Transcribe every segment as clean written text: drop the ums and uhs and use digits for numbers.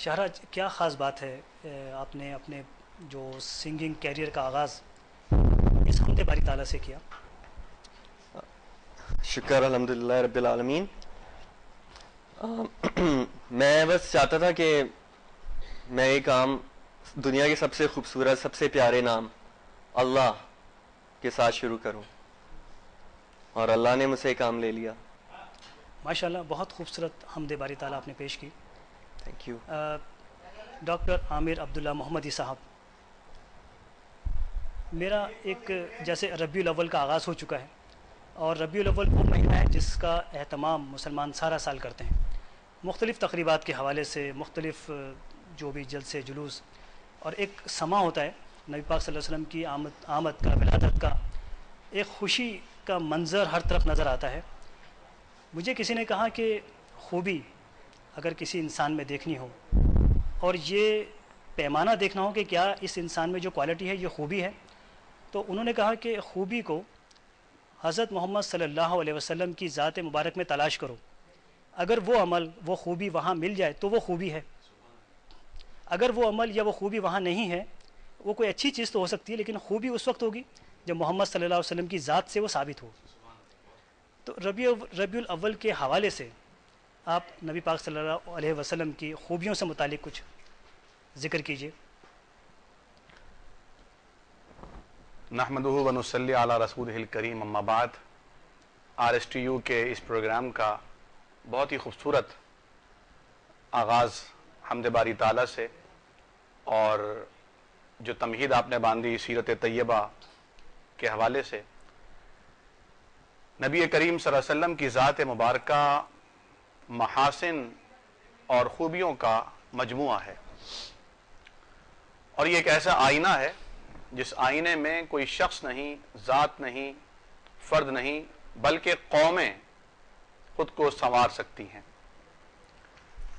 شاہراہ کیا خاص بات ہے آپ نے اپنے جو سنگنگ کیریئر کا آغاز اس حمد باری تعالیٰ سے کیا؟ شکر الحمدللہ رب العالمین. میں بس چاہتا تھا کہ میں یہ کام دنیا کے سب سے خوبصورت سب سے پیارے نام اللہ کے ساتھ شروع کروں، اور اللہ نے مجھ سے کام لے لیا. ماشاءاللہ بہت خوبصورت حمد باری تعالیٰ آپ نے پیش کی. Thank you. ڈاکٹر عامر عبداللہ محمدی صاحب، میرا ایک جیسے ربیع الاول کا آغاز ہو چکا ہے، اور ربیع الاول وہ مہینہ ہے جس کا اہتمام مسلمان سارا سال کرتے ہیں، مختلف تقریبات کے حوالے سے، مختلف جو بھی جلسے جلوس، اور ایک سما ہوتا ہے نبی پاک صلی اللہ علیہ وسلم کی آمد کا، ولادت کا، ایک خوشی کا منظر ہر طرف نظر آتا ہے. مجھے کسی نے کہا کہ خوبی اگر کسی انسان میں دیکھنی ہو اور یہ پیمانہ دیکھنا ہو کہ کیا اس انسان میں جو کوالٹی ہے یہ خوبی ہے، تو انہوں نے کہا کہ خوبی کو حضرت محمد صلی اللہ علیہ وسلم کی ذات مبارک میں تلاش کرو. اگر وہ عمل وہ خوبی وہاں مل جائے تو وہ خوبی ہے. اگر وہ عمل یا وہ خوبی وہاں نہیں ہے، وہ کوئی اچھی چیز تو ہو سکتی ہے لیکن خوبی اس وقت ہوگی جب محمد صلی اللہ علیہ وسلم کی ذات سے وہ ثابت ہو. تو ربیع الاول کے حوالے سے آپ نبی پاک صلی اللہ علیہ وسلم کی خوبیوں سے متعلق کچھ ذکر کیجیے. نحمدہ و نصلی علی رسولہ الکریم، اما بعد. RSTU کے اس پروگرام کا بہت ہی خوبصورت آغاز حمد باری تعالیٰ سے، اور جو تمہید آپ نے باندھی سیرت طیبہ کے حوالے سے، نبی کریم صلی اللہ علیہ وسلم کی ذات مبارکہ محاسن اور خوبیوں کا مجموعہ ہے، اور یہ ایک ایسا آئینہ ہے جس آئینے میں کوئی شخص نہیں، ذات نہیں، فرد نہیں، بلکہ قومیں خود کو سنوار سکتی ہیں.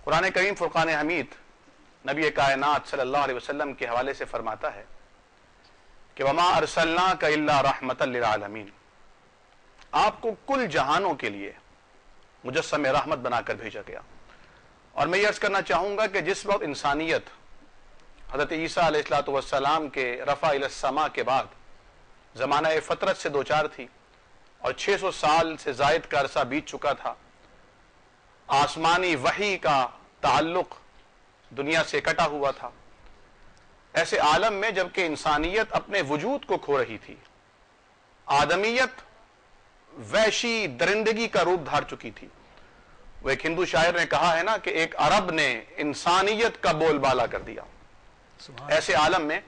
قرآن کریم فرقان حمید نبی کائنات صلی اللہ علیہ وسلم کے حوالے سے فرماتا ہے کہ وما ارسلناک الا رحمۃ للعالمین، آپ کو کل جہانوں کے لیے مجسم رحمت بنا کر بھیجا گیا. اور میں یہ عرض کرنا چاہوں گا کہ جس وقت انسانیت حضرت عیسیٰ علیہ السلام کے رفع الی السماء کے بعد زمانہ فطرت سے دوچار تھی، اور 600 سال سے زائد کا عرصہ بیت چکا تھا، آسمانی وحی کا تعلق دنیا سے کٹا ہوا تھا، ایسے عالم میں جبکہ انسانیت اپنے وجود کو کھو رہی تھی، آدمیت وحشی درندگی کا روپ دھار چکی تھی. وہ ایک ہندو شاعر نے کہا ہے نا کہ ایک عرب نے انسانیت کا بول بالا کر دیا. ایسے عالم میں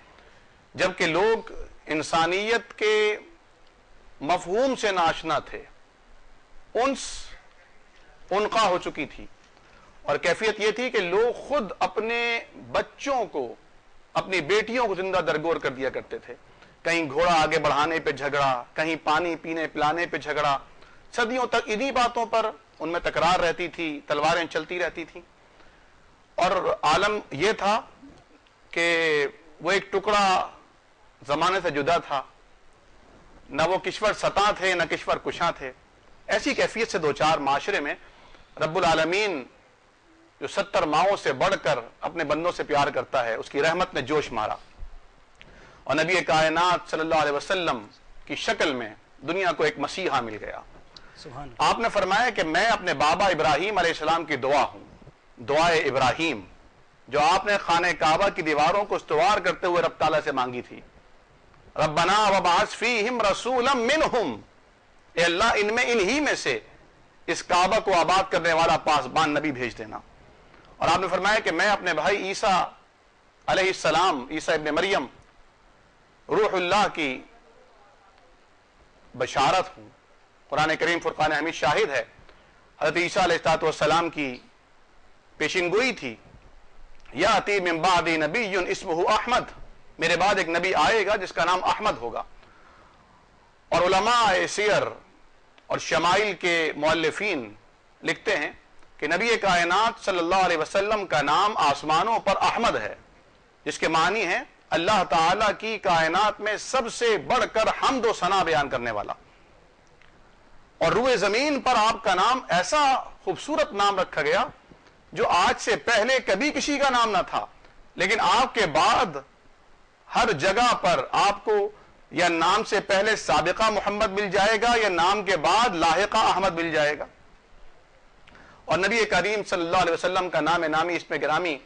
جبکہ لوگ انسانیت کے مفہوم سے ناشنا تھے، انس انقا ہو چکی تھی، اور کیفیت یہ تھی کہ لوگ خود اپنے بچوں کو، اپنی بیٹیوں کو زندہ درگور کر دیا کرتے تھے. کہیں گھوڑا آگے بڑھانے پہ جھگڑا، کہیں پانی پینے پلانے پہ جھگڑا، صدیوں تک انہی باتوں پر ان میں تکرار رہتی تھی، تلواریں چلتی رہتی تھیں. اور عالم یہ تھا کہ وہ ایک ٹکڑا زمانے سے جدا تھا، نہ وہ کشور ستا تھے نہ کشور کشاں تھے. ایسی کیفیت سے دوچار معاشرے میں رب العالمین جو 70 ماؤں سے بڑھ کر اپنے بندوں سے پیار کرتا ہے، اس کی رحمت نے جوش مارا، اور نبی کائنات صلی اللہ علیہ وسلم کی شکل میں دنیا کو ایک مسیحا مل گیا. سبحان اللہ. آپ نے فرمایا کہ میں اپنے بابا ابراہیم علیہ السلام کی دعا ہوں، دعائے ابراہیم، جو آپ نے خانہ کعبہ کی دیواروں کو استوار کرتے ہوئے رب تعالیٰ سے مانگی تھی. ربنا وبعث فیہم رسولا منہم، اے اللہ ان میں انہی میں سے اس کعبہ کو آباد کرنے والا پاسبان نبی بھیج دینا. اور آپ نے فرمایا کہ میں اپنے بھائی عیسیٰ علیہ السلام، عیسیٰ ابن مریم روح اللہ کی بشارت ہوں. قرآن کریم فرقان حمید شاہد ہے، حضرت عیسیٰ علیہ السلام کی پیشین گوئی تھی، یاتی من بعد نبی اسمہ احمد، میرے بعد ایک نبی آئے گا جس کا نام احمد ہوگا. اور علماء سیر اور شمائل کے مؤلفین لکھتے ہیں کہ نبی کائنات صلی اللہ علیہ وسلم کا نام آسمانوں پر احمد ہے، جس کے معنی ہے اللہ تعالیٰ کی کائنات میں سب سے بڑھ کر حمد و ثنا بیان کرنے والا. اور روئے زمین پر آپ کا نام ایسا خوبصورت نام رکھا گیا جو آج سے پہلے کبھی کسی کا نام نہ تھا، لیکن آپ کے بعد ہر جگہ پر آپ کو یا نام سے پہلے سابقہ محمد مل جائے گا یا نام کے بعد لاحقہ احمد مل جائے گا. اور نبی کریم صلی اللہ علیہ وسلم کا نام نامی اس میں گرامی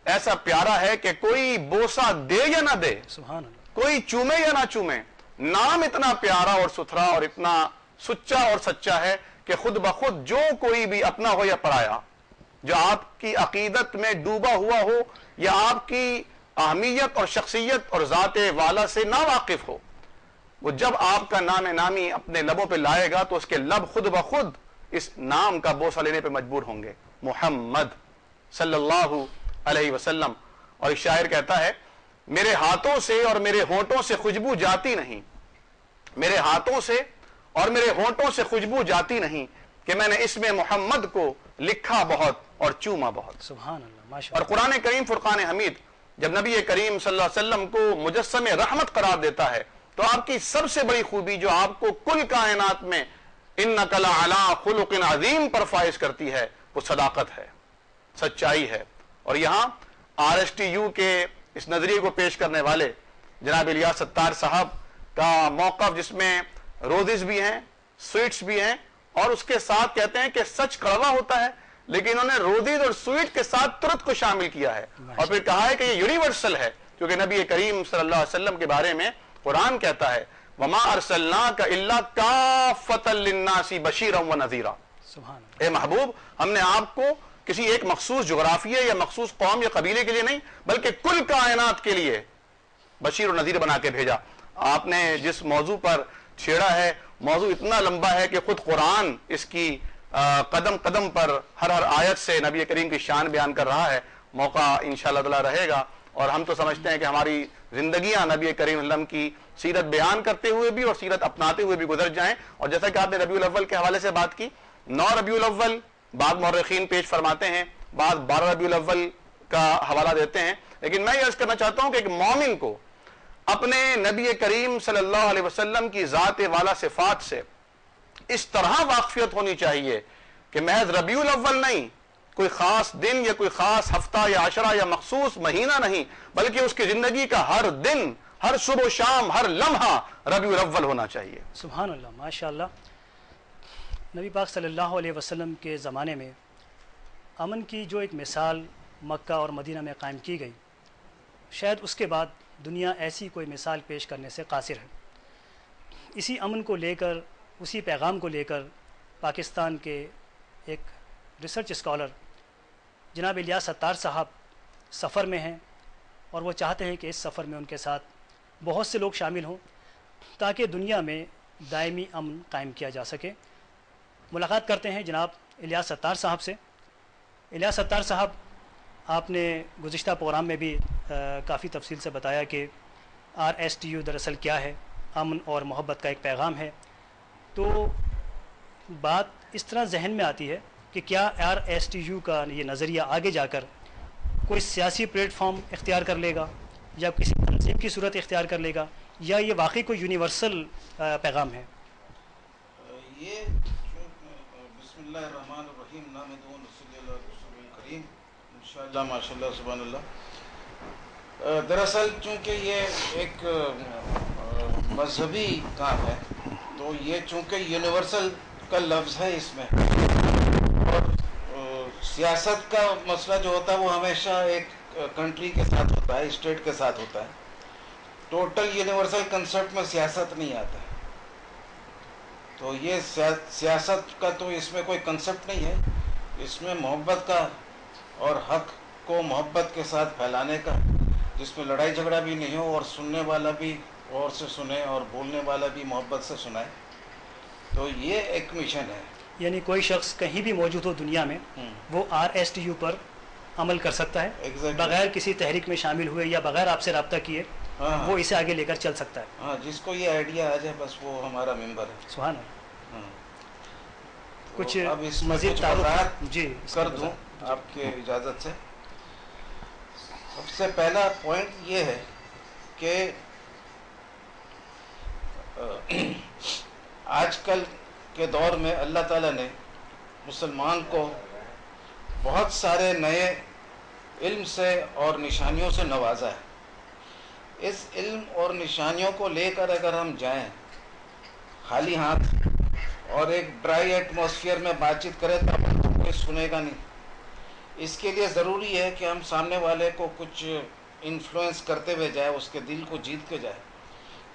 ایسا پیارا ہے کہ کوئی بوسہ دے یا نہ دے، سبحان اللہ. کوئی چومے یا نہ چومے، نام اتنا پیارا اور ستھرا اور اتنا سچا اور سچا ہے کہ خود بخود جو کوئی بھی اپنا ہو یا پرایا، جو آپ کی عقیدت میں ڈوبا ہوا ہو یا آپ کی اہمیت اور شخصیت اور ذات والا سے نا واقف ہو، وہ جب آپ کا نام نامی اپنے لبوں پہ لائے گا تو اس کے لب خود بخود اس نام کا بوسہ لینے پہ مجبور ہوں گے، محمد صلی اللہ علیہ وسلم. اور ایک شاعر کہتا ہے میرے ہاتھوں سے اور میرے ہونٹوں سے خوشبو جاتی نہیں، میرے ہاتھوں سے اور میرے ہونٹوں سے خوشبو جاتی نہیں کہ میں نے اس میں محمد کو لکھا بہت اور چوما بہت. سبحان اللہ. ماشاء اور اللہ. قرآن کریم فرقان حمید جب نبی کریم صلی اللہ علیہ وسلم کو مجسم رحمت قرار دیتا ہے تو آپ کی سب سے بڑی خوبی جو آپ کو کل کائنات میں انک لعلی خلق عظیم پر فائز کرتی ہے وہ صداقت ہے، سچائی ہے. اور یہاں RSTU کے اس نظریے کو پیش کرنے والے جناب الیاس ستار صاحب کا موقف، جس میں روزز بھی ہیں، سویٹس بھی ہیں، اور اس کے ساتھ کہتے ہیں کہ سچ کڑوا ہوتا ہے، لیکن انہوں نے روزز اور سویٹ کے ساتھ ترت کو شامل کیا ہے اور پھر کہا ہے کہ یہ یونیورسل ہے، کیونکہ نبی کریم صلی اللہ علیہ وسلم کے بارے میں قرآن کہتا ہے وَمَا أَرْسَلْنَاكَ إِلَّا كَافَّةً لِلنَّاسِ بَشِيرًا وَنَذِيرًا. سبحان اللہ. اے محبوب، ہم نے آپ کو کسی ایک مخصوص جغرافیے یا مخصوص قوم یا قبیلے کے لیے نہیں بلکہ کل کائنات کے لیے بشیر و نذیر بنا کے بھیجا. آپ نے جس موضوع پر چھیڑا ہے موضوع اتنا لمبا ہے کہ خود قرآن اس کی قدم قدم پر ہر آیت سے نبی کریم کی شان بیان کر رہا ہے. موقع انشاءاللہ تعالی رہے گا اور ہم تو سمجھتے ہیں کہ ہماری زندگیاں نبی کریم صلی اللہ علیہ وسلم کی سیرت بیان کرتے ہوئے بھی اور سیرت اپناتے ہوئے بھی گزر جائیں. اور جیسا کہ آپ نے ربیع الاول کے حوالے سے بات کی، 9 ربیع الاول بعض مورخین پیش فرماتے ہیں، بعض 12 ربیع الاول کا حوالہ دیتے ہیں، لیکن میں یہ عرض کرنا چاہتا ہوں کہ ایک مومن کو اپنے نبی کریم صلی اللہ علیہ وسلم کی ذات والا صفات سے اس طرح واقفیت ہونی چاہیے کہ محض ربیع الاول نہیں، کوئی خاص دن یا کوئی خاص ہفتہ یا عشرہ یا مخصوص مہینہ نہیں، بلکہ اس کی زندگی کا ہر دن، ہر صبح و شام، ہر لمحہ ربیع الاول ہونا چاہیے. سبحان اللہ. ماشاء اللہ. نبی پاک صلی اللہ علیہ وسلم کے زمانے میں امن کی جو ایک مثال مکہ اور مدینہ میں قائم کی گئی، شاید اس کے بعد دنیا ایسی کوئی مثال پیش کرنے سے قاصر ہے. اسی امن کو لے کر، اسی پیغام کو لے کر پاکستان کے ایک ریسرچ اسکالر جناب الیاس ستار صاحب سفر میں ہیں اور وہ چاہتے ہیں کہ اس سفر میں ان کے ساتھ بہت سے لوگ شامل ہوں تاکہ دنیا میں دائمی امن قائم کیا جا سکے. ملاقات کرتے ہیں جناب الیاس ستار صاحب سے. الیاس ستار صاحب، آپ نے گزشتہ پروگرام میں بھی کافی تفصیل سے بتایا کہ RSTU دراصل کیا ہے، امن اور محبت کا ایک پیغام ہے. تو بات اس طرح ذہن میں آتی ہے کہ کیا RSTU کا یہ نظریہ آگے جا کر کوئی سیاسی پلیٹ فارم اختیار کر لے گا یا کسی تنظیم کی صورت اختیار کر لے گا، یا یہ واقعی کوئی یونیورسل پیغام ہے؟ یہ بسم اللہ الرحمن الرحیم نحمدہ ونصلی علی رسول الکریم انشاءاللہ ماشاءاللہ سبحان اللہ. دراصل چونکہ یہ ایک مذہبی کام ہے تو یہ چونکہ یونیورسل کا لفظ ہے اس میں، اور سیاست کا مسئلہ جو ہوتا ہے وہ ہمیشہ ایک کنٹری کے ساتھ ہوتا ہے، اسٹیٹ کے ساتھ ہوتا ہے. ٹوٹل یونیورسل کنسپٹ میں سیاست نہیں آتا ہے، تو یہ سیاست کا تو اس میں کوئی کنسپٹ نہیں ہے. اس میں محبت کا اور حق کو محبت کے ساتھ پھیلانے کا، جس میں لڑائی جھگڑا بھی نہیں ہو اور سننے والا بھی غور سے سنے اور بولنے والا بھی محبت سے سنائے. تو یہ ایک مشن ہے. یعنی کوئی شخص کہیں بھی موجود ہو دنیا میں وہ RSTU پر عمل کر سکتا ہے Exactly. بغیر کسی تحریک میں شامل ہوئے یا بغیر آپ سے رابطہ کیے، وہ اسے آگے لے کر چل سکتا ہے. ہاں، جس کو یہ آئیڈیا آ جائے بس وہ ہمارا ممبر ہے. سبحان اللہ. کچھ اب اس میں مزید کچھ تعارف وضاحت جی کر دوں آپ کے اجازت سے. سب سے پہلا پوائنٹ یہ ہے کہ آج کل کے دور میں اللہ تعالیٰ نے مسلمان کو بہت سارے نئے علم سے اور نشانیوں سے نوازا ہے۔ اس علم اور نشانیوں کو لے کر اگر ہم جائیں خالی ہاتھ اور ایک ڈرائی ایٹماسفیئر میں بات چیت کریں تو تو کوئی سنے گا نہیں۔ اس کے لیے ضروری ہے کہ ہم سامنے والے کو کچھ انفلوئنس کرتے ہوئے جائے، اس کے دل کو جیت کے جائے۔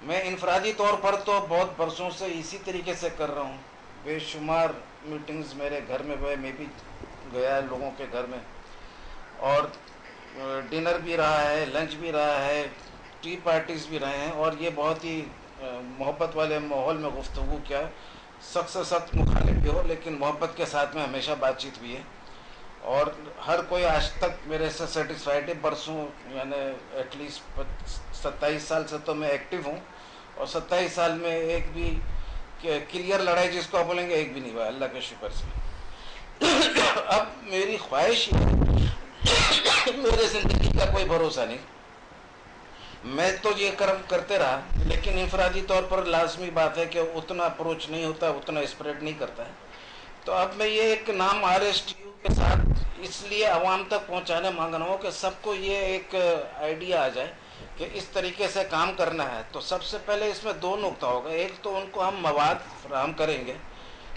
میں انفرادی طور پر تو بہت برسوں سے اسی طریقے سے کر رہا ہوں، بے شمار میٹنگز میرے گھر میں ہوئے، میں بھی گیا لوگوں کے گھر میں، اور ڈنر بھی رہا ہے، لنچ بھی رہا ہے، ٹی پارٹیز بھی رہے ہیں، اور یہ بہت ہی محبت والے ماحول میں گفتگو کیا، سخت سے سخت مخالف بھی ہو لیکن محبت کے ساتھ میں ہمیشہ بات چیت بھی ہے، اور ہر کوئی آج تک میرے سے سیٹسفائڈ ہے۔ برسوں یعنی ایٹ لیسٹ 27 سال سے تو میں ایکٹیو ہوں، اور 27 سال میں ایک بھی کلیئر لڑائی جس کو آپ بولیں گے ایک بھی نہیں ہوا، اللہ کے شکر سے۔ اب میری خواہش یہ ہے، میرے زندگی کا کوئی بھروسہ نہیں، میں تو یہ کرم کرتے رہا، لیکن انفرادی طور پر لازمی بات ہے کہ اتنا اپروچ نہیں ہوتا، اتنا اسپریڈ نہیں کرتا ہے۔ تو اب میں یہ ایک نام RSTU کے ساتھ اس لیے عوام تک پہنچانے مانگ رہا ہوں کہ سب کو یہ ایک آئیڈیا آ جائے کہ اس طریقے سے کام کرنا ہے۔ تو سب سے پہلے اس میں دو نقطہ ہوگا، ایک تو ان کو ہم مواد فراہم کریں گے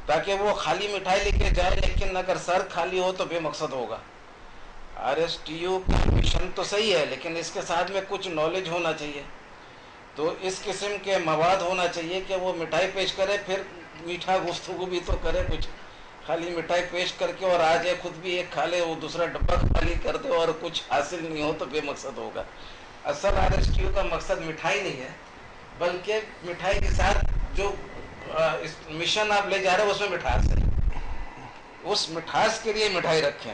تاکہ وہ خالی مٹھائی لے کے جائے، لیکن اگر سر خالی ہو تو بے مقصد ہوگا۔ RSTU کا مشن تو صحیح ہے لیکن اس کے ساتھ میں کچھ نالج ہونا چاہیے، تو اس قسم کے مواد ہونا چاہیے کہ وہ مٹھائی پیش کرے، پھر میٹھا گفتگو بھی تو کرے، کچھ خالی مٹھائی پیش کر کے اور آ جائے خود بھی ایک کھا لے، وہ دوسرا ڈبہ خالی کر دے اور کچھ حاصل نہیں ہو تو بے مقصد ہوگا۔ اصل RSTU کا مقصد مٹھائی نہیں ہے، بلکہ مٹھائی کے ساتھ جو اس مشن آپ لے جا رہے ہیں اس میں مٹھاس ہے، اس مٹھاس کے لیے مٹھائی رکھیں۔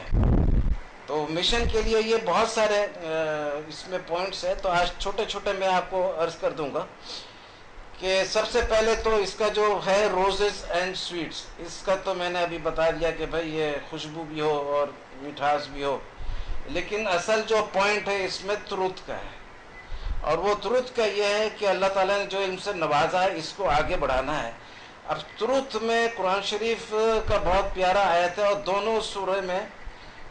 تو مشن کے لیے یہ بہت سارے اس میں پوائنٹس ہیں، تو آج چھوٹے چھوٹے میں آپ کو عرض کر دوں گا کہ سب سے پہلے تو اس کا جو ہے روزز اینڈ سویٹس، اس کا تو میں نے ابھی بتا دیا کہ بھائی یہ خوشبو بھی ہو اور مٹھاس بھی ہو، لیکن اصل جو پوائنٹ ہے اس میں تروت کا ہے، اور وہ تروت کا یہ ہے کہ اللہ تعالیٰ نے جو علم سے نوازا ہے اس کو آگے بڑھانا ہے۔ اب تروت میں قرآن شریف کا بہت پیارا آیت ہے، اور دونوں سورہ میں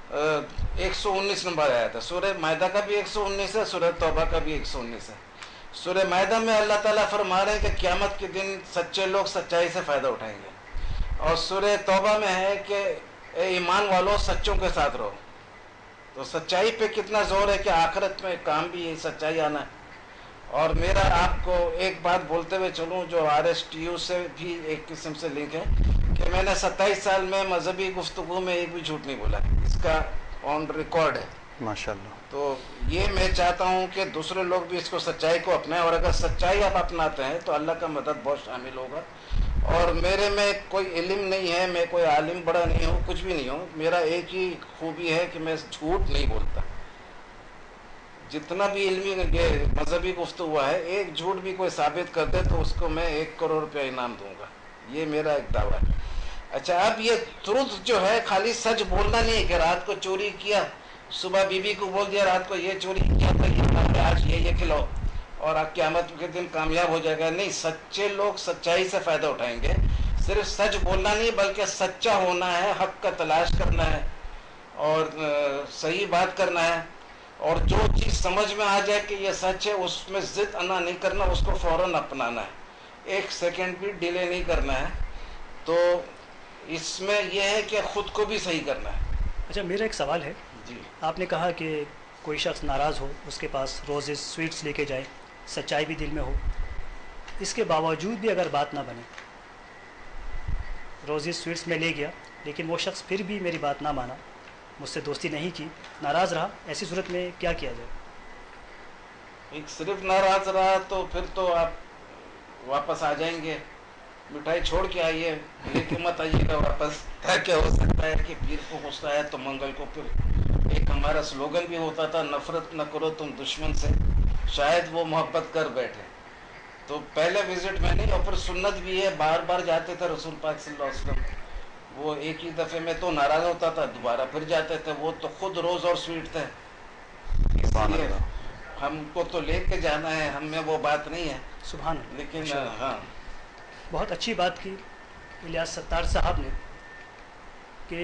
119 نمبر آیت ہے، سورہ مائدہ کا بھی 119 ہے، سورہ توبہ کا بھی 119 ہے۔ سورہ مائدہ میں اللہ تعالیٰ فرما رہے ہیں کہ قیامت کے دن سچے لوگ سچائی سے فائدہ اٹھائیں گے، اور سورہ توبہ میں ہے کہ اے ایمان والو سچوں کے ساتھ رہو۔ تو سچائی پہ کتنا زور ہے کہ آخرت میں کام بھی سچائی آنا ہے۔ اور میرا آپ کو ایک بات بولتے ہوئے چلوں جو RSTU سے بھی ایک قسم سے لنک ہے، کہ میں نے 27 سال میں مذہبی گفتگو میں ایک بھی جھوٹ نہیں بولا، اس کا آن ریکارڈ ہے ماشاءاللہ۔ تو یہ میں چاہتا ہوں کہ دوسرے لوگ بھی اس کو سچائی کو اپنائیں، اور اگر سچائی آپ اپناتے ہیں تو اللہ کا مدد بہت شامل ہوگا۔ اور میرے میں کوئی علم نہیں ہے، میں کوئی عالم بڑا نہیں ہوں، کچھ بھی نہیں ہوں، میرا ایک ہی خوبی ہے کہ میں جھوٹ نہیں بولتا۔ جتنا بھی علمی یہ مذہبی گفتگو ہوا ہے، ایک جھوٹ بھی کوئی ثابت کر دے تو اس کو میں 1 کروڑ روپیہ انعام دوں گا، یہ میرا ایک دعویٰ ہے۔ اچھا، اب یہ ترت جو ہے خالی سچ بولنا نہیں ہے کہ رات کو چوری کیا، صبح بیوی کو بول دیا رات کو یہ چوری کیا تھا، یہ آج یہ کھلاؤ اور آپ قیامت کے دن کامیاب ہو جائے گا، نہیں۔ سچے لوگ سچائی سے فائدہ اٹھائیں گے، صرف سچ بولنا نہیں بلکہ سچا ہونا ہے، حق کا تلاش کرنا ہے اور صحیح بات کرنا ہے، اور جو چیز سمجھ میں آ جائے کہ یہ سچ ہے اس میں ضد انا نہیں کرنا، اس کو فوراً اپنانا ہے، 1 سیکنڈ بھی ڈیلے نہیں کرنا ہے۔ تو اس میں یہ ہے کہ خود کو بھی صحیح کرنا ہے۔ اچھا، میرا ایک سوال ہے، جی آپ نے کہا کہ کوئی شخص ناراض ہو اس کے پاس روزز سویٹس لے کے جائے، سچائی بھی دل میں ہو، اس کے باوجود بھی اگر بات نہ بنے، روزز سویٹس میں لے گیا لیکن وہ شخص پھر بھی میری بات نہ مانا، مجھ سے دوستی نہیں کی، ناراض رہا، ایسی صورت میں کیا کیا جائے؟ ایک صرف ناراض رہا تو پھر تو آپ واپس آ جائیں گے، مٹھائی چھوڑ کے آئیے، لے کے مت آئیے گا واپس، تاکہ ہو سکتا ہے کہ پیر کو غصہ ہے تو منگل کو پھر ایک ہمارا سلوگن بھی ہوتا تھا، نفرت نہ کرو تم دشمن سے، شاید وہ محبت کر بیٹھے۔ تو پہلے وزٹ میں نہیں، اور پھر سنت بھی ہے، بار بار جاتے تھے رسول پاک صلی اللہ علیہ وسلم، وہ ایک ہی دفعے میں تو ناراض ہوتا تھا، دوبارہ پھر جاتے تھے، وہ تو خود روز اور سویٹ تھے، اس لیے ہم کو تو لے کے جانا ہے، ہم میں وہ بات نہیں ہے، سبحان اللہ، لیکن ماشاء اللہ۔ ہاں بہت اچھی بات کی الیاس ستار صاحب نے کہ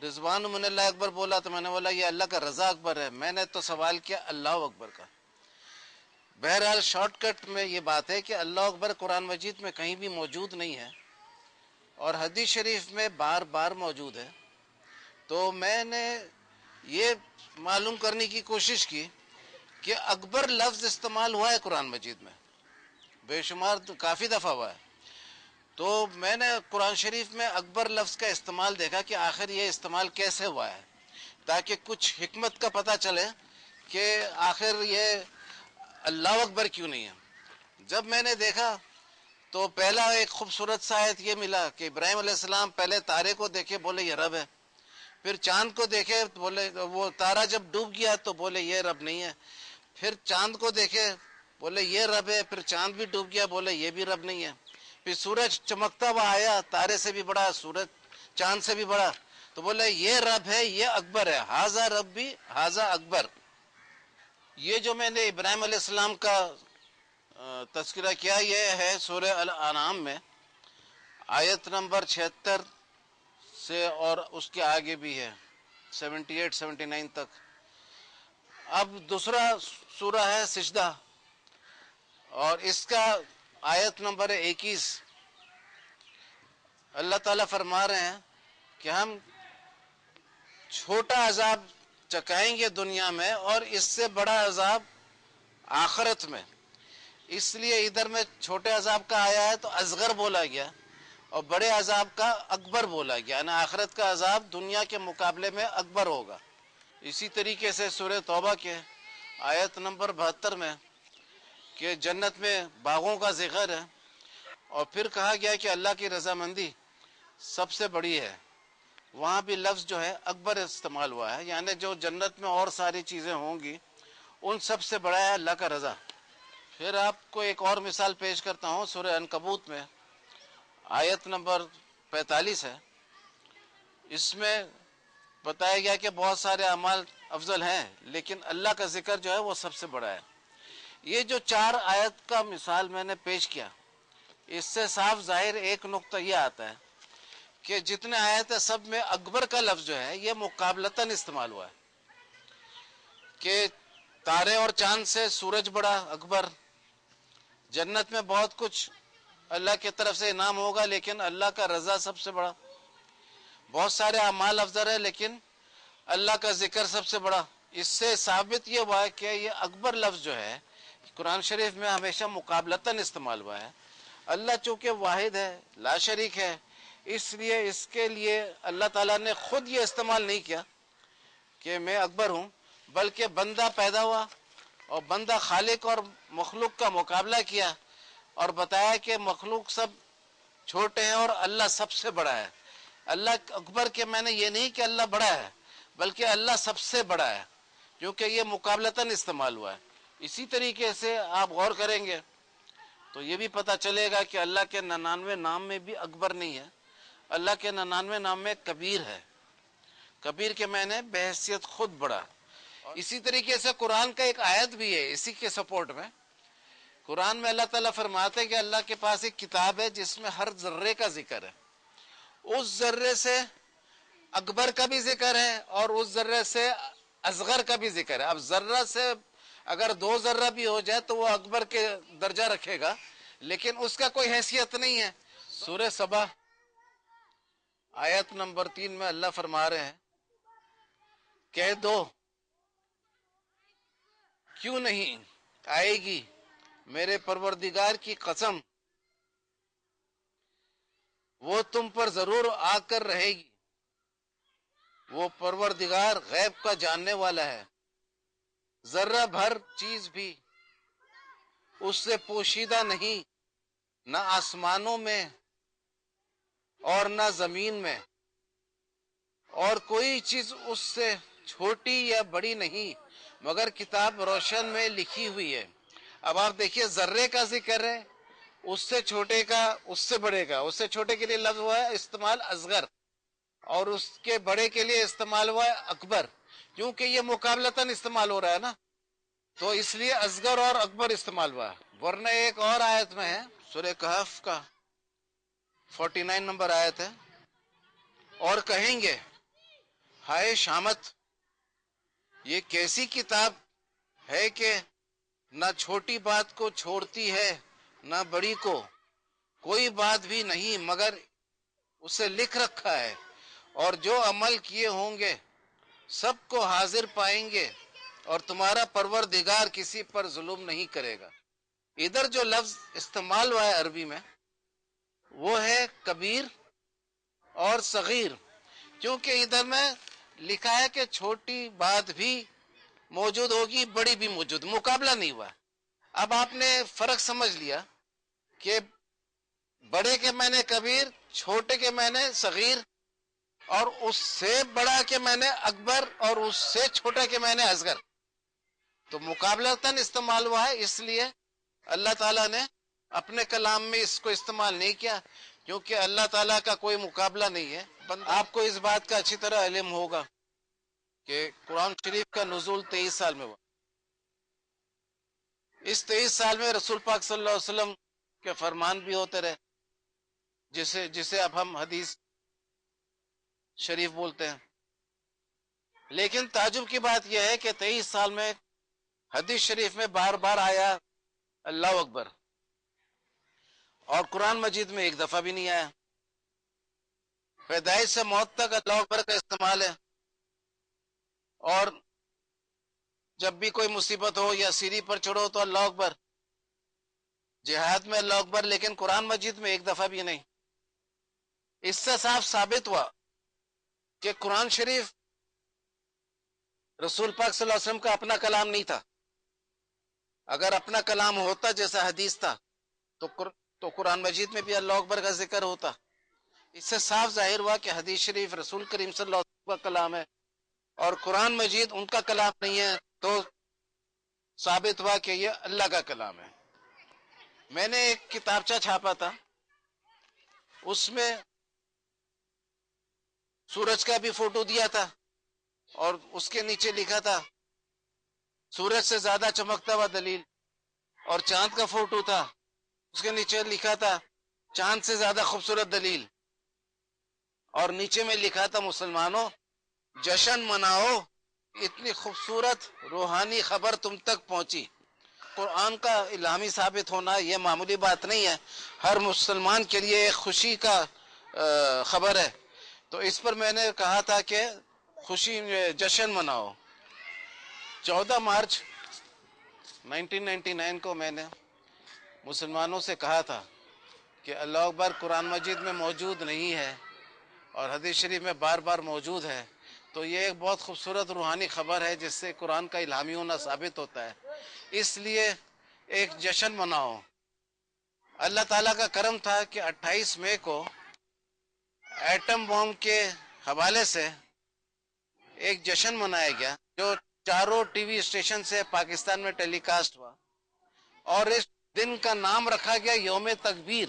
رضوان من اللہ اکبر بولا تو میں نے بولا یہ اللہ کا رضا اکبر ہے. میں نے تو سوال کیا اللہ اکبر کا. بہرحال شارٹ کٹ میں یہ بات ہے کہ اللہ اکبر قرآن مجید میں کہیں بھی موجود نہیں ہے اور حدیث شریف میں بار بار موجود ہے. تو میں نے یہ معلوم کرنے کی کوشش کی کہ اکبر لفظ استعمال ہوا ہے قرآن مجید میں, بے شمار کافی دفعہ ہوا ہے. تو میں نے قرآن شریف میں اکبر لفظ کا استعمال دیکھا کہ آخر یہ استعمال کیسے ہوا ہے, تاکہ کچھ حکمت کا پتہ چلے کہ آخر یہ اللہ اکبر کیوں نہیں ہے. جب میں نے دیکھا تو پہلا ایک خوبصورت سا آیت یہ ملا کہ ابراہیم علیہ السلام پہلے تارے کو دیکھے بولے یہ رب ہے, پھر چاند کو دیکھے بولے وہ تارا جب ڈوب گیا تو بولے یہ رب نہیں ہے, پھر چاند کو دیکھے بولے یہ رب ہے, پھر چاند بھی ڈوب گیا بولے یہ بھی رب نہیں ہے, پھر سورج چمکتا ہوا آیا تارے سے بھی بڑا سورج چاند سے بھی بڑا تو بولے یہ رب ہے یہ اکبر ہے, ہاذا ربی ہاذا اکبر. یہ جو میں نے ابراہیم علیہ السلام کا تذکرہ کیا یہ ہے سورہ الانعام میں آیت نمبر 76 سے اور اس کے آگے بھی ہے 78 79 تک. اب دوسرا سورہ ہے سجدہ اور اس کا آیت نمبر 21. اللہ تعالیٰ فرما رہے ہیں کہ ہم چھوٹا عذاب چکائیں گے دنیا میں اور اس سے بڑا عذاب آخرت میں. اس لیے ادھر میں چھوٹے عذاب کا آیا ہے تو اصغر بولا گیا اور بڑے عذاب کا اکبر بولا گیا, یعنی آخرت کا عذاب دنیا کے مقابلے میں اکبر ہوگا. اسی طریقے سے سورہ توبہ کے آیت نمبر 72 میں کہ جنت میں باغوں کا ذکر ہے اور پھر کہا گیا کہ اللہ کی رضامندی سب سے بڑی ہے. وہاں بھی لفظ جو ہے اکبر استعمال ہوا ہے, یعنی جو جنت میں اور ساری چیزیں ہوں گی ان سب سے بڑا ہے اللہ کا رضا. پھر آپ کو ایک اور مثال پیش کرتا ہوں سورہ عنکبوت میں آیت نمبر 45 ہے. اس میں بتایا گیا کہ بہت سارے اعمال افضل ہیں لیکن اللہ کا ذکر جو ہے وہ سب سے بڑا ہے. یہ جو 4 آیت کا مثال میں نے پیش کیا اس سے صاف ظاہر ایک نقطہ یہ آتا ہے کہ جتنے آیت ہے سب میں اکبر کا لفظ جو ہے یہ مقابلتاً استعمال ہوا ہے کہ تارے اور چاند سے سورج بڑا اکبر, جنت میں بہت کچھ اللہ کی طرف سے انعام ہوگا لیکن اللہ کا رضا سب سے بڑا, بہت سارے اعمال افضل ہے لیکن اللہ کا ذکر سب سے بڑا. اس سے ثابت یہ ہوا ہے کہ یہ اکبر لفظ جو ہے قرآن شریف میں ہمیشہ مقابلتاً استعمال ہوا ہے. اللہ چونکہ واحد ہے لا شریک ہے اس لیے اس کے لیے اللہ تعالیٰ نے خود یہ استعمال نہیں کیا کہ میں اکبر ہوں, بلکہ بندہ پیدا ہوا اور بندہ خالق اور مخلوق کا مقابلہ کیا اور بتایا کہ مخلوق سب چھوٹے ہیں اور اللہ سب سے بڑا ہے. اللہ اکبر کے میں نے یہ نہیں کہ اللہ بڑا ہے بلکہ اللہ سب سے بڑا ہے, کیونکہ یہ مقابلتاً استعمال ہوا ہے. اسی طریقے سے آپ غور کریں گے تو یہ بھی پتہ چلے گا کہ اللہ کے 99 نام میں بھی اکبر نہیں ہے, اللہ کے 99 نام میں کبیر ہے. کبیر کے میں نے بحیثیت خود بڑا. اسی طریقے سے قرآن کا ایک آیت بھی ہے اسی کے سپورٹ میں. قرآن میں اللہ تعالیٰ فرماتے ہیں کہ اللہ کے پاس ایک کتاب ہے جس میں ہر ذرے کا ذکر ہے, اس ذرے سے اکبر کا بھی ذکر ہے اور اس ذرے سے اصغر کا بھی ذکر ہے. اب ذرہ سے اگر 2 ذرہ بھی ہو جائے تو وہ اکبر کے درجہ رکھے گا لیکن اس کا کوئی حیثیت نہیں ہے. سورہ سبا آیت نمبر 3 میں اللہ فرما رہے ہیں کہہ دو کیوں نہیں آئے گی میرے پروردگار کی قسم وہ تم پر ضرور آ کر رہے گی, وہ پروردگار غیب کا جاننے والا ہے, ذرہ بھر چیز بھی اس سے پوشیدہ نہیں, نہ آسمانوں میں اور نہ زمین میں, اور کوئی چیز اس سے چھوٹی یا بڑی نہیں مگر کتاب روشن میں لکھی ہوئی ہے. اب آپ دیکھیے ذرے کا ذکر ہے, اس سے چھوٹے کا اس سے بڑے کا, اس سے چھوٹے کے لیے لفظ ہوا ہے استعمال اصغر اور اس کے بڑے کے لیے استعمال ہوا ہے اکبر, کیونکہ یہ مقابلتاً استعمال ہو رہا ہے نا تو اس لیے اصغر اور اکبر استعمال ہوا ہے. ورنہ ایک اور آیت میں ہے سورہ کہف کا 49 نمبر آیت ہے, اور کہیں گے ہائے شامت، یہ کیسی کتاب ہے کہ نہ چھوٹی بات کو چھوڑتی ہے نہ بڑی کو، کوئی بات بھی نہیں مگر اسے لکھ رکھا ہے، اور جو عمل کیے ہوں گے سب کو حاضر پائیں گے، اور تمہارا پروردگار کسی پر ظلم نہیں کرے گا۔ ادھر جو لفظ استعمال ہوا ہے عربی میں وہ ہے کبیر اور صغیر، کیونکہ ادھر میں لکھا ہے کہ چھوٹی بات بھی موجود ہوگی، بڑی بھی موجود، مقابلہ نہیں ہوا۔ اب آپ نے فرق سمجھ لیا کہ بڑے کے معنی کبیر، چھوٹے کے معنی صغیر، اور اس سے بڑا کے معنی اکبر، اور اس سے چھوٹا کے معنی اصغر۔ تو مقابلتاً استعمال ہوا ہے، اس لیے اللہ تعالیٰ نے اپنے کلام میں اس کو استعمال نہیں کیا، کیونکہ اللہ تعالیٰ کا کوئی مقابلہ نہیں ہے۔ آپ کو اس بات کا اچھی طرح علم ہوگا کہ قرآن شریف کا نزول 23 سال میں ہوا۔ اس 23 سال میں رسول پاک صلی اللہ علیہ وسلم کے فرمان بھی ہوتے رہے، جسے اب ہم حدیث شریف بولتے ہیں۔ لیکن تعجب کی بات یہ ہے کہ 23 سال میں حدیث شریف میں بار بار آیا اللہ اکبر، اور قرآن مجید میں ایک دفعہ بھی نہیں آیا۔ پیدائش سے موت تک اللہ اکبر کا استعمال ہے، اور جب بھی کوئی مصیبت ہو یا سیڑھی پر چڑھو تو اللہ اکبر، جہاد میں اللہ اکبر، لیکن قرآن مجید میں ایک دفعہ بھی نہیں۔ اس سے صاف ثابت ہوا کہ قرآن شریف رسول پاک صلی اللہ علیہ وسلم کا اپنا کلام نہیں تھا۔ اگر اپنا کلام ہوتا جیسا حدیث تھا تو قرآن مجید میں بھی اللہ اکبر کا ذکر ہوتا۔ اس سے صاف ظاہر ہوا کہ حدیث شریف رسول کریم صلی اللہ علیہ وسلم کا کلام ہے اور قرآن مجید ان کا کلام نہیں ہے، تو ثابت ہوا کہ یہ اللہ کا کلام ہے۔ میں نے ایک کتابچہ چھاپا تھا، اس میں سورج کا بھی فوٹو دیا تھا، اور اس کے نیچے لکھا تھا سورج سے زیادہ چمکتا ہوا دلیل، اور چاند کا فوٹو تھا، اس کے نیچے لکھا تھا چاند سے زیادہ خوبصورت دلیل، اور نیچے میں لکھا تھا مسلمانوں جشن مناؤ، اتنی خوبصورت روحانی خبر تم تک پہنچی۔ قرآن کا الہامی ثابت ہونا یہ معمولی بات نہیں ہے، ہر مسلمان کے لیے ایک خوشی کا خبر ہے۔ تو اس پر میں نے کہا تھا کہ خوشی جشن مناؤ۔ 14 مارچ 1999 کو میں نے مسلمانوں سے کہا تھا کہ اللہ اکبر قرآن مجید میں موجود نہیں ہے اور حدیث شریف میں بار بار موجود ہے، تو یہ ایک بہت خوبصورت روحانی خبر ہے جس سے قرآن کا الہامی ہونا ثابت ہوتا ہے، اس لیے ایک جشن مناؤ۔ اللہ تعالیٰ کا کرم تھا کہ 28 مئی کو ایٹم بم کے حوالے سے ایک جشن منایا گیا جو چاروں ٹی وی اسٹیشن سے پاکستان میں ٹیلی کاسٹ ہوا، اور اس دن کا نام رکھا گیا یوم تکبیر۔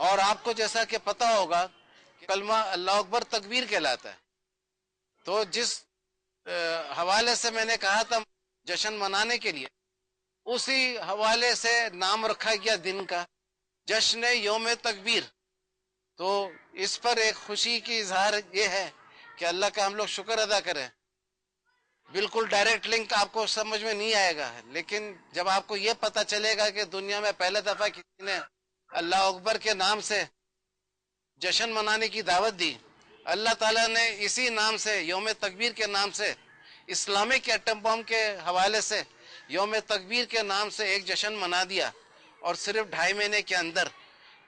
اور آپ کو جیسا کہ پتہ ہوگا کلمہ اللہ اکبر تکبیر کہلاتا ہے، تو جس حوالے سے میں نے کہا تھا جشن منانے کے لیے، اسی حوالے سے نام رکھا گیا دن کا جشن یوم تکبیر۔ تو اس پر ایک خوشی کی اظہار یہ ہے کہ اللہ کا ہم لوگ شکر ادا کریں۔ بالکل ڈائریکٹ لنک آپ کو سمجھ میں نہیں آئے گا، لیکن جب آپ کو یہ پتہ چلے گا کہ دنیا میں پہلے دفعہ کسی نے اللہ اکبر کے نام سے جشن منانے کی دعوت دی، اللہ تعالیٰ نے اسی نام سے یوم تکبیر کے نام سے اسلامک ایٹم بم کے حوالے سے یوم تکبیر کے نام سے ایک جشن منا دیا، اور صرف 2.5 مہینے کے اندر۔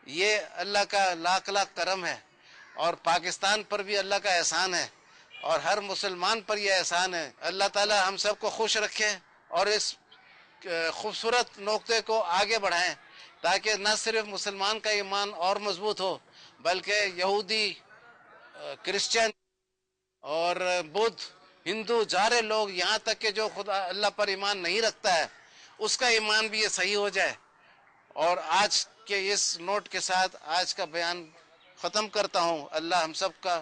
یہ اللہ کا لاکھ لاکھ کرم ہے، اور پاکستان پر بھی اللہ کا احسان ہے، اور ہر مسلمان پر یہ احسان ہے۔ اللہ تعالیٰ ہم سب کو خوش رکھے اور اس خوبصورت نقطے کو آگے بڑھائیں، تاکہ نہ صرف مسلمان کا ایمان اور مضبوط ہو بلکہ یہودی، کرسچن اور بدھ، ہندو، سارے لوگ، یہاں تک کہ جو خدا اللہ پر ایمان نہیں رکھتا ہے اس کا ایمان بھی یہ صحیح ہو جائے۔ اور آج کے اس نوٹ کے ساتھ آج کا بیان ختم کرتا ہوں۔ اللہ ہم سب کا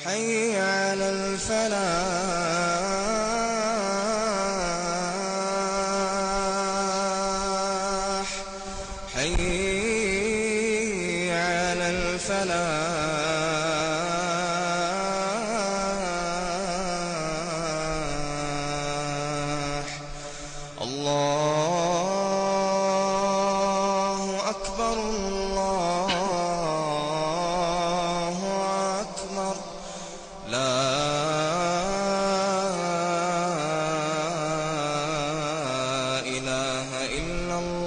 حي على الفلاح حي على الفلاح الله أكبر الله أكبر لا إله إلا الله।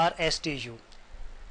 RSTU।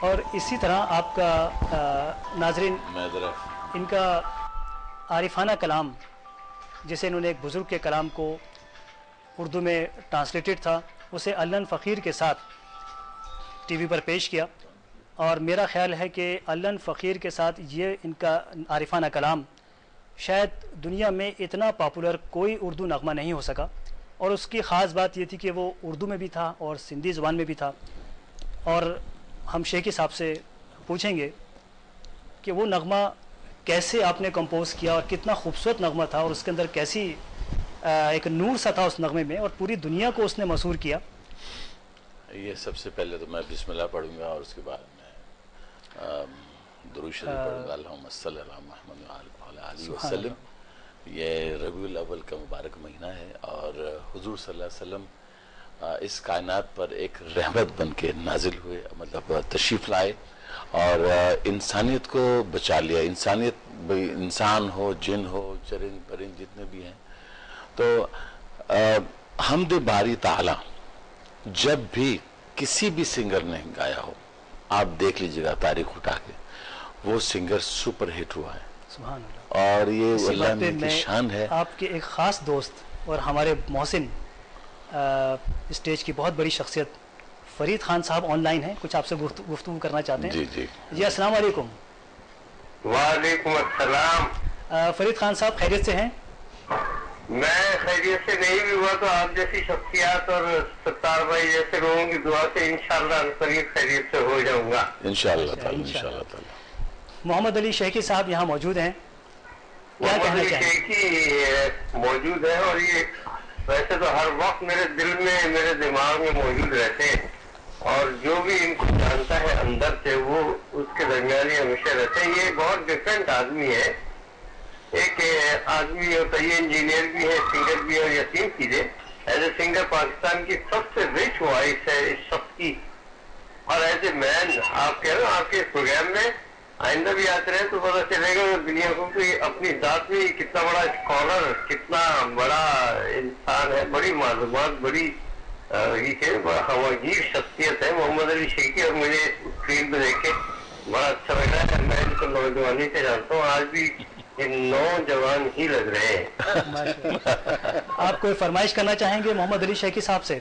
اور اسی طرح آپ کا ناظرین ان کا عارفانہ کلام جسے انہوں نے ایک بزرگ کے کلام کو اردو میں ٹرانسلیٹڈ تھا اسے علن فقیر کے ساتھ ٹی وی پر پیش کیا، اور میرا خیال ہے کہ علن فقیر کے ساتھ یہ ان کا عارفانہ کلام شاید دنیا میں اتنا پاپولر کوئی اردو نغمہ نہیں ہو سکا، اور اس کی خاص بات یہ تھی کہ وہ اردو میں بھی تھا اور سندھی زبان میں بھی تھا۔ اور ہم شیخی صاحب سے پوچھیں گے کہ وہ نغمہ کیسے آپ نے کمپوز کیا اور کتنا خوبصورت نغمہ تھا، اور اس کے اندر کیسی ایک نور سا تھا اس نغمے میں، اور پوری دنیا کو اس نے مسحور کیا۔ یہ سب سے پہلے تو میں بسم اللہ پڑھوں گا اور اس کے بعد میں درود شریف پڑھوں گا، اللہم صلی علی محمد وعلی آلہ وسلم۔ یہ ربیع الاول کا مبارک مہینہ ہے، اور حضور صلی اللہ علیہ وسلم اس کائنات پر ایک رحمت بن کے نازل ہوئے، مطلب تشریف لائے اور انسانیت کو بچا لیا۔ انسانیت، انسان ہو، جن ہو، چرند پرند جتنے بھی ہیں، تو حمد باری تعالی جب بھی کسی بھی سنگر نے گایا ہو، آپ دیکھ لیجیے گا تاریخ اٹھا کے، وہ سنگر سپر ہٹ ہوا ہے، سبحان اللہ۔ اور یہ اسی اللہ بات پہ کی شان ہے۔ آپ کے ایک خاص دوست اور ہمارے محسن اسٹیج کی بہت بڑی شخصیت فرید خان صاحب آن لائن ہیں، کچھ آپ سے گفتگو کرنا چاہتے ہیں۔ جی السلام علیکم۔ وعلیکم السلام۔ فرید خان صاحب خیریت سے ہیں؟ میں خیریت سے نہیں بھی ہوا تو آپ جیسی شخصیات اور ستار بھائی جیسے لوگوں کی دعا سے انشاءاللہ قریب خیریت سے ہو جاؤں گا انشاءاللہ تعالی۔ محمد علی شیخی صاحب یہاں موجود ہیں، کیا کہنا چاہیں؟ شیخی موجود ہے، اور یہ ویسے تو ہر وقت میرے دل میں، میرے دماغ میں موجود رہتے ہیں، اور جو بھی ان کو جانتا ہے اندر سے وہ اس کے درمیان ہی ہمیشہ رہتے ہیں۔ یہ بہت ڈفرینٹ آدمی ہے، ایک آدمی ہوتا ہے، یہ انجینئر بھی ہے، سنگر بھی ہے، اور یقین کیجیے ایز اے سنگر پاکستان کی سب سے رچ وائس ہے اس شخص کی، اور ایز اے مین آپ کہہ رہے ہیں آپ کے پروگرام میں آئندہ بھی آتے رہے تو پتہ چلے گا دنیا کو کہ اپنی ذات میں کتنا بڑا اسکالر، کتنا بڑا انسان ہے، بڑی معلومات، بڑی یہ کہ بڑا ہواگیر شخصیت ہے محمد علی شیخی، اور مجھے اسکرین پہ دیکھ کے بڑا اچھا لگ رہا ہے۔ میں ان کو نوجوانی سے جانتا ہوں، آج بھی یہ نوجوان ہی لگ رہے ہیں۔ آپ کوئی فرمائش کرنا چاہیں گے محمد علی شیخی صاحب سے؟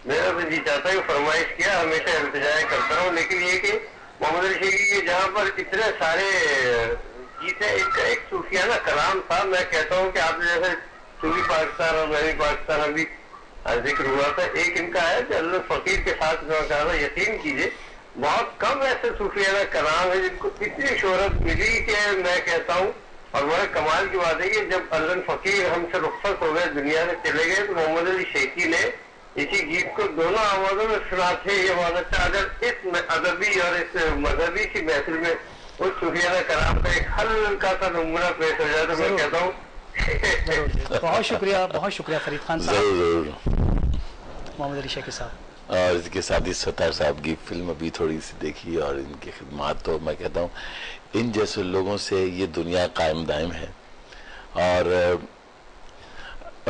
میرا تو جی چاہتا ہوں، فرمائش کیا ہمیشہ التجا کرتا ہوں، لیکن یہ کہ محمد علی شیخی کے جہاں پر اتنے سارے گیت ہیں، ایک صوفیانہ کلام تھا، میں کہتا ہوں کہ آپ نے جیسے صوفی پاکستان اور میں بھی پاکستان ابھی ذکر ہوا تھا، ایک ان کا ہے کہ اللہ فقیر کے ساتھ میں کہا تھا، یقین کیجیے بہت کم ایسے صوفیانہ کلام ہے جن کو اتنی شہرت ملی کہ میں کہتا ہوں، اور بڑے کمال کی بات ہے کہ جب اللہ فقیر ہم سے رخصت ہو گئے، دنیا سے چلے گئے، تو محمد علی شیخی نے اسی گیت کو دونوں آوازوں میں سنا تھے۔ یہ بات اچھا، اگر اس ادبی اور اس مذہبی سی محفل میں اس صوفیانہ کلام کا ایک ہلکا سا نمونہ پیش ہو جائے تو میں کہتا ہوں بہت شکریہ، بہت شکریہ فرید خان صاحب، ضرور محمد علی شیخی صاحب۔ اور اس کے ساتھ ہی ستار صاحب کی فلم ابھی تھوڑی سی دیکھی، اور ان کی خدمات تو میں کہتا ہوں ان جیسے لوگوں سے یہ دنیا قائم دائم ہے۔ اور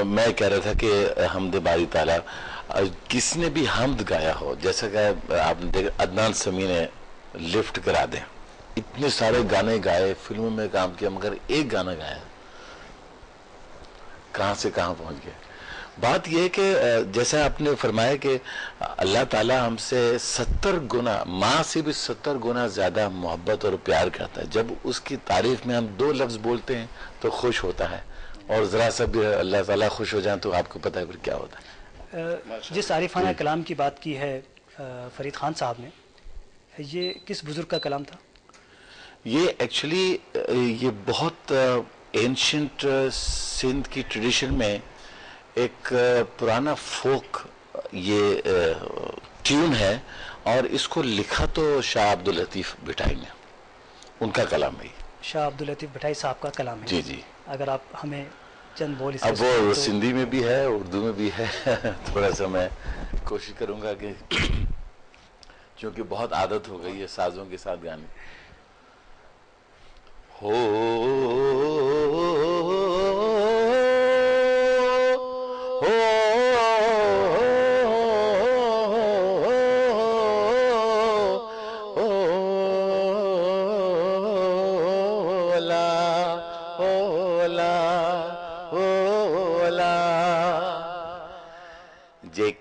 میں کہہ رہا تھا کہ حمد باری تعالیٰ کسی نے بھی حمد گایا ہو، جیسا کہ آپ نے دیکھا عدنان سمیع نے لفٹ کرا دیں، اتنے سارے گانے گائے، فلموں میں کام کیا، مگر ایک گانا گایا، کہاں سے کہاں پہنچ گئے۔ بات یہ کہ جیسا آپ نے فرمایا کہ اللہ تعالیٰ ہم سے 70 گنا، ماں سے بھی 70 گنا زیادہ محبت اور پیار کرتا ہے۔ جب اس کی تعریف میں ہم 2 لفظ بولتے ہیں تو خوش ہوتا ہے، اور ذرا سا بھی اللہ تعالیٰ خوش ہو جائیں تو آپ کو پتہ ہے پھر کیا ہوتا ہے۔ جس عارفانہ کلام کی بات کی ہے فرید خان صاحب نے، یہ کس بزرگ کا کلام تھا؟ یہ ایکچولی یہ بہت اینشنٹ سندھ کی ٹریڈیشن میں ایک پرانا فوک یہ ٹیون ہے، اور اس کو لکھا تو شاہ عبداللطیف بھٹائی نے، ان کا کلام ہے۔ شاہ عبداللطیف بھٹائی صاحب کا کلام ہے۔ جی جی، اگر آپ ہمیں چند بول اس اب وہ سندھی میں بھی ہے، اردو میں بھی ہے، تھوڑا سا میں کوشش کروں گا کہ چونکہ بہت عادت ہو گئی ہے سازوں کے ساتھ گانے۔